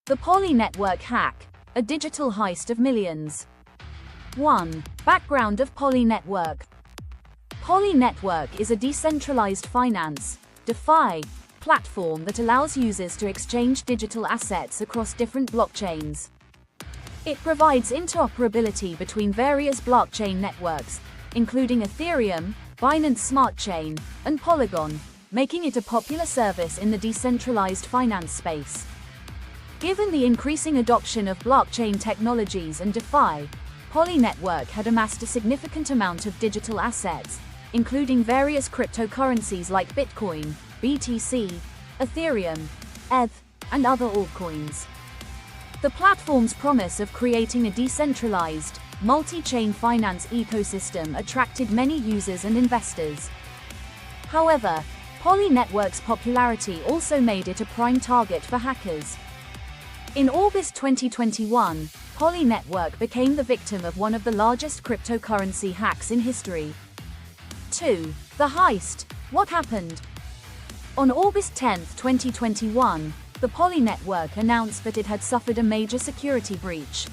The Poly Network Hack, a digital heist of millions. 1. Background of Poly Network. Poly Network is a decentralized finance (DeFi) platform that allows users to exchange digital assets across different blockchains. It provides interoperability between various blockchain networks, including Ethereum, Binance Smart Chain, and Polygon, making it a popular service in the decentralized finance space. Given the increasing adoption of blockchain technologies and DeFi, Poly Network had amassed a significant amount of digital assets, including various cryptocurrencies like Bitcoin, BTC, Ethereum, ETH, and other altcoins. The platform's promise of creating a decentralized, multi-chain finance ecosystem attracted many users and investors. However, Poly Network's popularity also made it a prime target for hackers. In August 2021, Poly Network became the victim of one of the largest cryptocurrency hacks in history. 2. The heist. What happened? On August 10, 2021, the Poly Network announced that it had suffered a major security breach.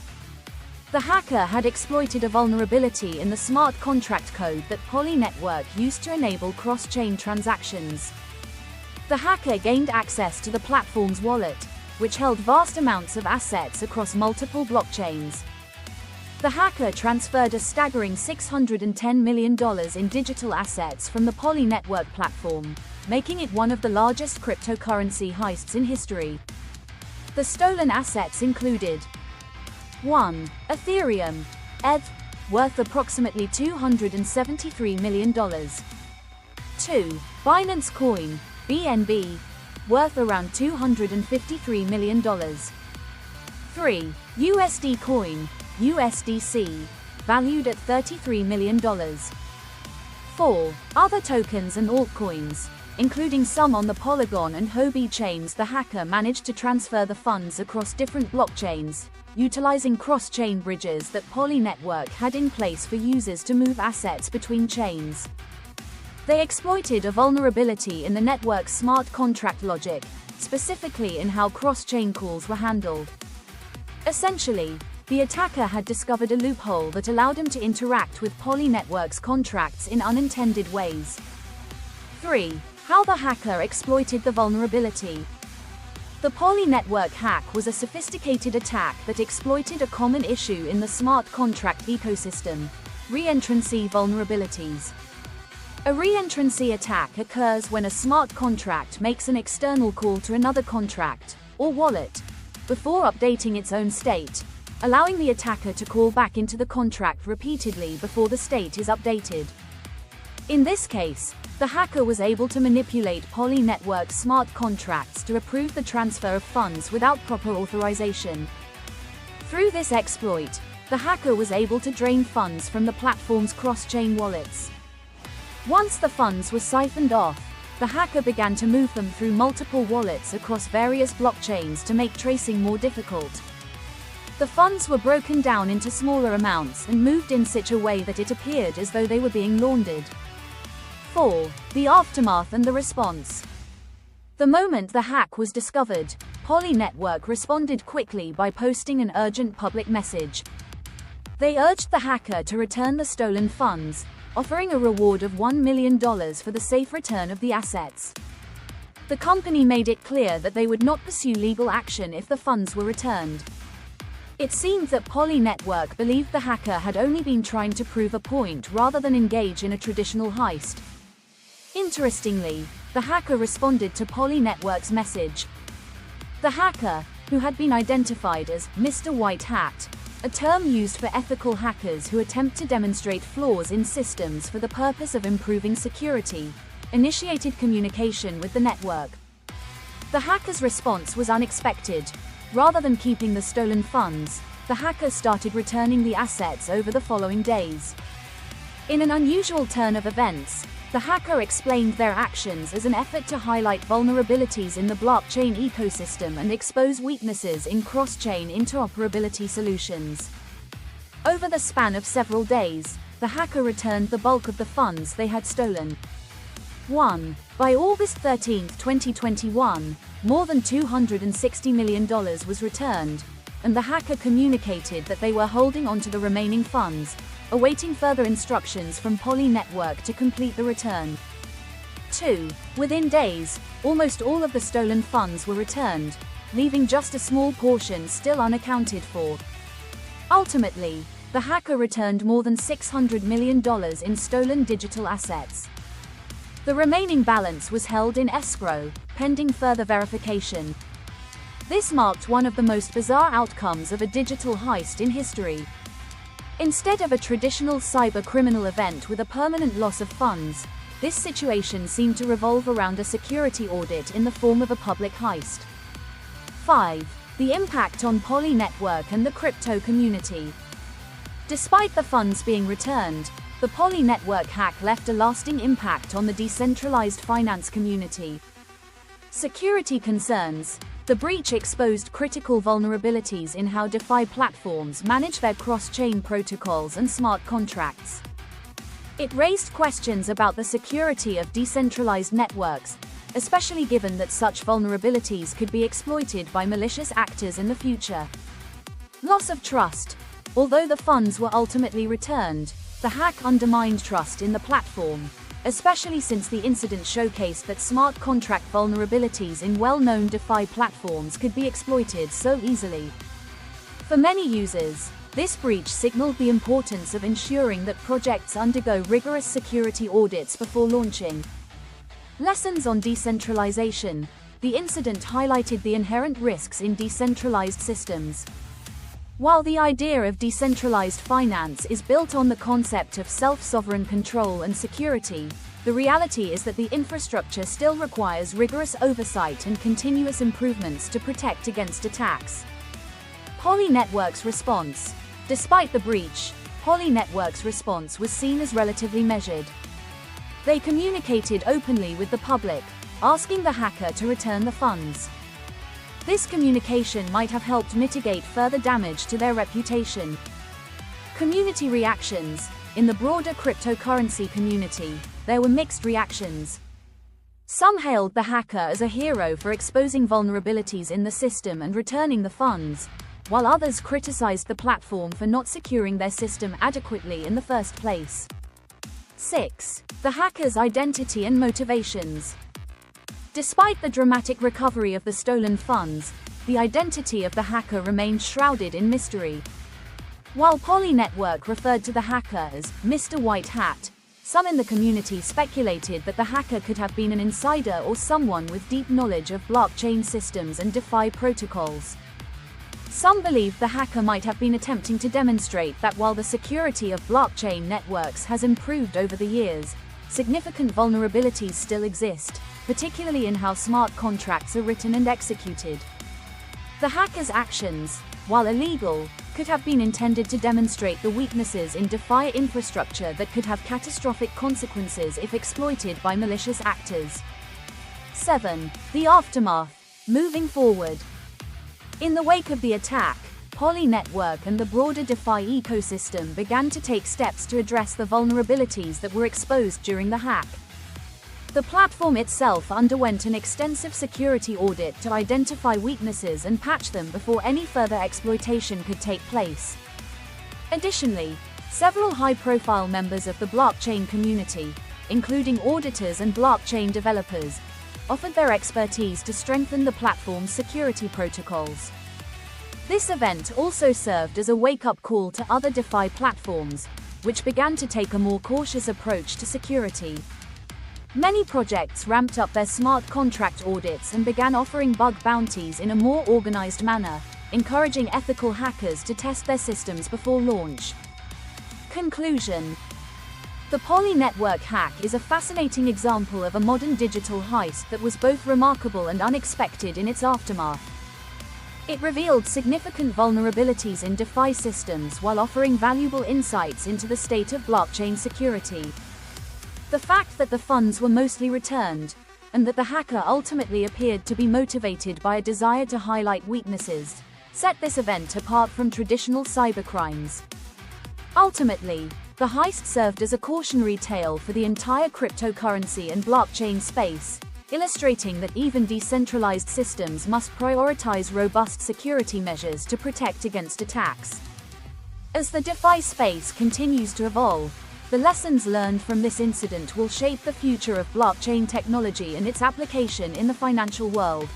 The hacker had exploited a vulnerability in the smart contract code that Poly Network used to enable cross-chain transactions. The hacker gained access to the platform's wallet, which held vast amounts of assets across multiple blockchains. The hacker transferred a staggering $610 million in digital assets from the Poly Network platform, making it one of the largest cryptocurrency heists in history. The stolen assets included 1. Ethereum, ETH, worth approximately $273 million. 2. Binance Coin, BNB, worth around $253 million. 3. USD Coin, USDC, valued at $33 million. 4. Other tokens and altcoins, including some on the Polygon and Huobi chains. The hacker managed to transfer the funds across different blockchains, utilizing cross-chain bridges that Poly Network had in place for users to move assets between chains. They exploited a vulnerability in the network's smart contract logic, specifically in how cross-chain calls were handled. Essentially, the attacker had discovered a loophole that allowed him to interact with Poly Network's contracts in unintended ways. 3. How the hacker exploited the vulnerability. The Poly Network hack was a sophisticated attack that exploited a common issue in the smart contract ecosystem: reentrancy vulnerabilities. A reentrancy attack occurs when a smart contract makes an external call to another contract, or wallet, before updating its own state, allowing the attacker to call back into the contract repeatedly before the state is updated. In this case, the hacker was able to manipulate Poly Network's smart contracts to approve the transfer of funds without proper authorization. Through this exploit, the hacker was able to drain funds from the platform's cross-chain wallets. Once the funds were siphoned off, the hacker began to move them through multiple wallets across various blockchains to make tracing more difficult. The funds were broken down into smaller amounts and moved in such a way that it appeared as though they were being laundered. 4. The aftermath and the response. The moment the hack was discovered, Poly Network responded quickly by posting an urgent public message. They urged the hacker to return the stolen funds, offering a reward of $1 million for the safe return of the assets. The company made it clear that they would not pursue legal action if the funds were returned. It seemed that Poly Network believed the hacker had only been trying to prove a point rather than engage in a traditional heist. Interestingly, the hacker responded to Poly Network's message. The hacker, who had been identified as Mr. White Hat, a term used for ethical hackers who attempt to demonstrate flaws in systems for the purpose of improving security, initiated communication with the network. The hacker's response was unexpected. Rather than keeping the stolen funds, the hacker started returning the assets over the following days. In an unusual turn of events, the hacker explained their actions as an effort to highlight vulnerabilities in the blockchain ecosystem and expose weaknesses in cross-chain interoperability solutions. Over the span of several days, the hacker returned the bulk of the funds they had stolen. 1. By August 13, 2021, more than $260 million was returned, and the hacker communicated that they were holding onto the remaining funds, awaiting further instructions from Poly Network to complete the return. 2. Within days, almost all of the stolen funds were returned, leaving just a small portion still unaccounted for. Ultimately, the hacker returned more than $600 million in stolen digital assets. The remaining balance was held in escrow, pending further verification. This marked one of the most bizarre outcomes of a digital heist in history. Instead of a traditional cyber criminal event with a permanent loss of funds, this situation seemed to revolve around a security audit in the form of a public heist. 5. The impact on Poly Network and the crypto community. Despite the funds being returned, the Poly Network hack left a lasting impact on the decentralized finance community. Security concerns. The breach exposed critical vulnerabilities in how DeFi platforms manage their cross-chain protocols and smart contracts. It raised questions about the security of decentralized networks, especially given that such vulnerabilities could be exploited by malicious actors in the future. Loss of trust. Although the funds were ultimately returned, the hack undermined trust in the platform, especially since the incident showcased that smart contract vulnerabilities in well-known DeFi platforms could be exploited so easily. For many users, this breach signaled the importance of ensuring that projects undergo rigorous security audits before launching. Lessons on decentralization. The incident highlighted the inherent risks in decentralized systems. While the idea of decentralized finance is built on the concept of self-sovereign control and security, the reality is that the infrastructure still requires rigorous oversight and continuous improvements to protect against attacks. Poly Network's response. Despite the breach, Poly Network's response was seen as relatively measured. They communicated openly with the public, asking the hacker to return the funds. This communication might have helped mitigate further damage to their reputation. Community reactions. In the broader cryptocurrency community, there were mixed reactions. Some hailed the hacker as a hero for exposing vulnerabilities in the system and returning the funds, while others criticized the platform for not securing their system adequately in the first place. 6. The hacker's identity and motivations. Despite the dramatic recovery of the stolen funds, the identity of the hacker remained shrouded in mystery. While Poly Network referred to the hacker as Mr. White Hat, some in the community speculated that the hacker could have been an insider or someone with deep knowledge of blockchain systems and DeFi protocols. Some believed the hacker might have been attempting to demonstrate that while the security of blockchain networks has improved over the years, significant vulnerabilities still exist, particularly in how smart contracts are written and executed. The hacker's actions, while illegal, could have been intended to demonstrate the weaknesses in DeFi infrastructure that could have catastrophic consequences if exploited by malicious actors. 7. The aftermath. Moving forward. In the wake of the attack, Poly Network and the broader DeFi ecosystem began to take steps to address the vulnerabilities that were exposed during the hack. The platform itself underwent an extensive security audit to identify weaknesses and patch them before any further exploitation could take place. Additionally, several high-profile members of the blockchain community, including auditors and blockchain developers, offered their expertise to strengthen the platform's security protocols. This event also served as a wake-up call to other DeFi platforms, which began to take a more cautious approach to security. Many projects ramped up their smart contract audits and began offering bug bounties in a more organized manner, encouraging ethical hackers to test their systems before launch. Conclusion. The Poly Network hack is a fascinating example of a modern digital heist that was both remarkable and unexpected in its aftermath. It revealed significant vulnerabilities in DeFi systems while offering valuable insights into the state of blockchain security. The fact that the funds were mostly returned, and that the hacker ultimately appeared to be motivated by a desire to highlight weaknesses, set this event apart from traditional cybercrimes. Ultimately, The heist served as a cautionary tale for the entire cryptocurrency and blockchain space, illustrating that even decentralized systems must prioritize robust security measures to protect against attacks. As the DeFi space continues to evolve, the lessons learned from this incident will shape the future of blockchain technology and its application in the financial world.